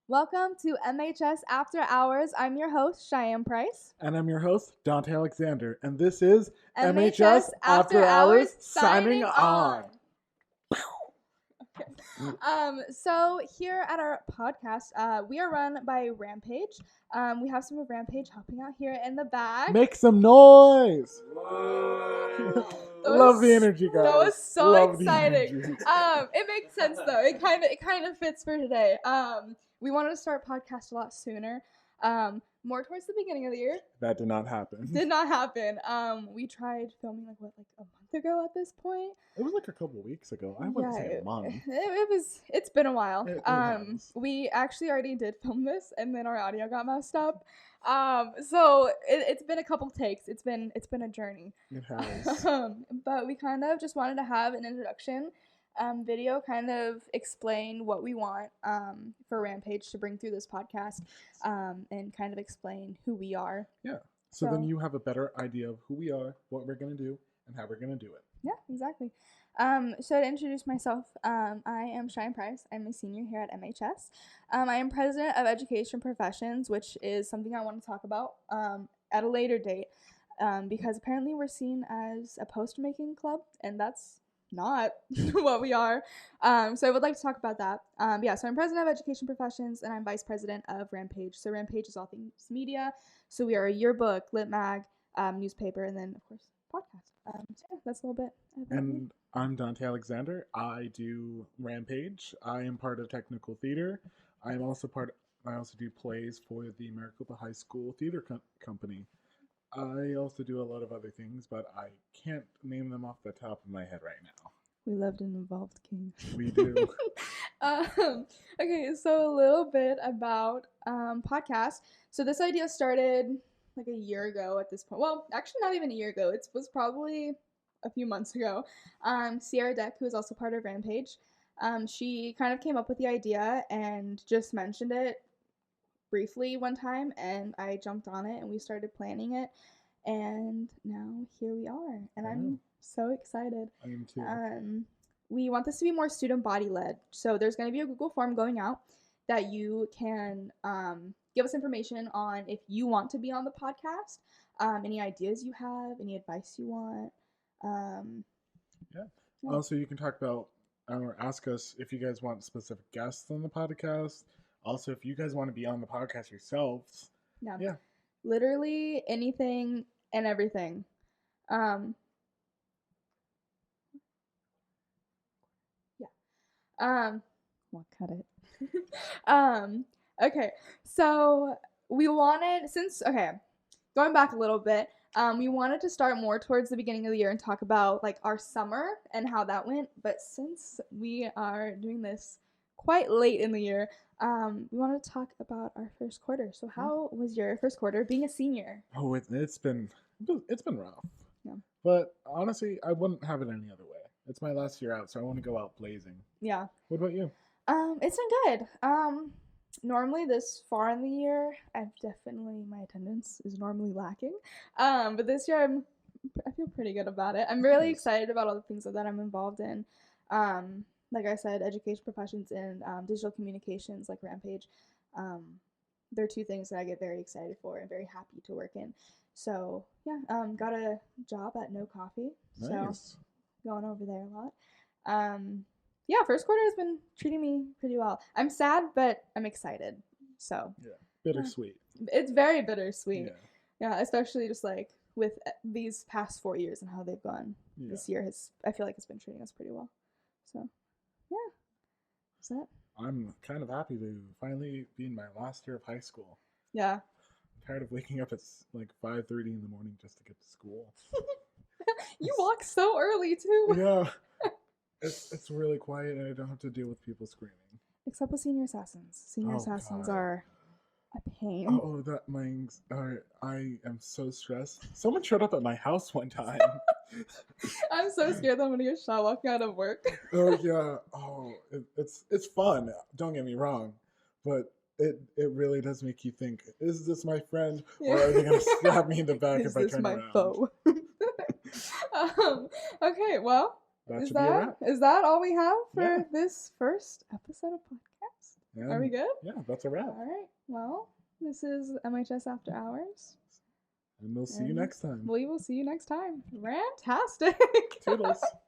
Welcome to MHS After Hours. I'm your host, Cheyenne Price. And I'm your host, Dante Alexander. And this is MHS After Hours signing on. So here at our podcast, we are run by Rampage. We have some of Rampage helping out here in the back. Make some noise! Love the energy, guys. That was so Love exciting. It makes sense though. It kind of fits for today. We wanted to start podcast a lot sooner. More towards the beginning of the year. That did not happen. We tried filming like a month ago at this point. It was like a couple weeks ago. I wouldn't say a month. It's been a while. It has. We actually already did film this and then our audio got messed up. So it's been a couple takes. It's been a journey. It has. But we kind of just wanted to have an introduction video, kind of explain what we want for Rampage to bring through this podcast, and kind of explain who we are. Yeah. So then you have a better idea of who we are, what we're going to do, and how we're going to do it. Yeah, exactly. So to introduce myself, I am Cheyenne Price. I'm a senior here at MHS. I am president of Education Professions, which is something I want to talk about at a later date, because apparently we're seen as a poster-making club, and that's not what we are. So I would like to talk about that. So I'm president of Education Professions, and I'm vice president of Rampage. So Rampage is all things media. So we are a yearbook, lit mag, newspaper, and then, of course, podcast. That's a little bit. And I'm Dante Alexander. I do Rampage. I am part of technical theater. I also do plays for the Maricopa High School Theater Company. I also do a lot of other things, but I can't name them off the top of my head right now. We loved an involved king. We do. Okay, so a little bit about podcasts. So this idea started like a year ago at this point. Well, actually not even a year ago. It was probably a few months ago. Sierra Deck, who is also part of Rampage, she kind of came up with the idea and just mentioned it briefly one time, and I jumped on it and we started planning it, and now here we are, and I'm so excited. I am too. We want this to be more student body led, so there's going to be a Google form going out that you can give us information on if you want to be on the podcast, any ideas you have, any advice you want. Also, you can talk about or ask us if you guys want specific guests on the podcast. Also, if you guys want to be on the podcast yourselves. Yeah. Literally anything and everything. Well, cut it. Okay. So we wanted, going back a little bit, we wanted to start more towards the beginning of the year and talk about like our summer and how that went. But since we are doing this quite late in the year, we want to talk about our first quarter. So how was your first quarter being a senior? Oh, it's been rough. Yeah. But honestly, I wouldn't have it any other way. It's my last year out, so I want to go out blazing. Yeah. What about you? It's been good. Normally this far in the year, my attendance is normally lacking. But this year I feel pretty good about it. I'm really excited about all the things that I'm involved in. Like I said, education professions and digital communications, like Rampage. They're two things that I get very excited for and very happy to work in. So yeah, got a job at No Coffee. Nice. So going over there a lot. First quarter has been treating me pretty well. I'm sad, but I'm excited. So yeah, bittersweet. It's very bittersweet. Yeah, especially just like with these past 4 years and how they've gone. Yeah. This year I feel like it's been treating us pretty well. So yeah, is that? I'm kind of happy to finally be in my last year of high school. Yeah. I'm tired of waking up at like 5:30 in the morning just to get to school. You walk so early too. Yeah. It's really quiet and I don't have to deal with people screaming. Except with senior assassins. Senior assassins are a pain. Oh, I am so stressed. Someone showed up at my house one time. I'm so scared that I'm gonna get shot walking out of work. Oh yeah. Oh, it's fun. Don't get me wrong, but it really does make you think: is this my friend, or are they gonna stab me in the back if I turn around? Is this my foe? Okay. Well. Is that all we have for this first episode of podcast? And, Are we good? Yeah, that's a wrap. All right. Well, this is MHS After Hours. And we'll see you next time. We will see you next time. Rantastic. Toodles.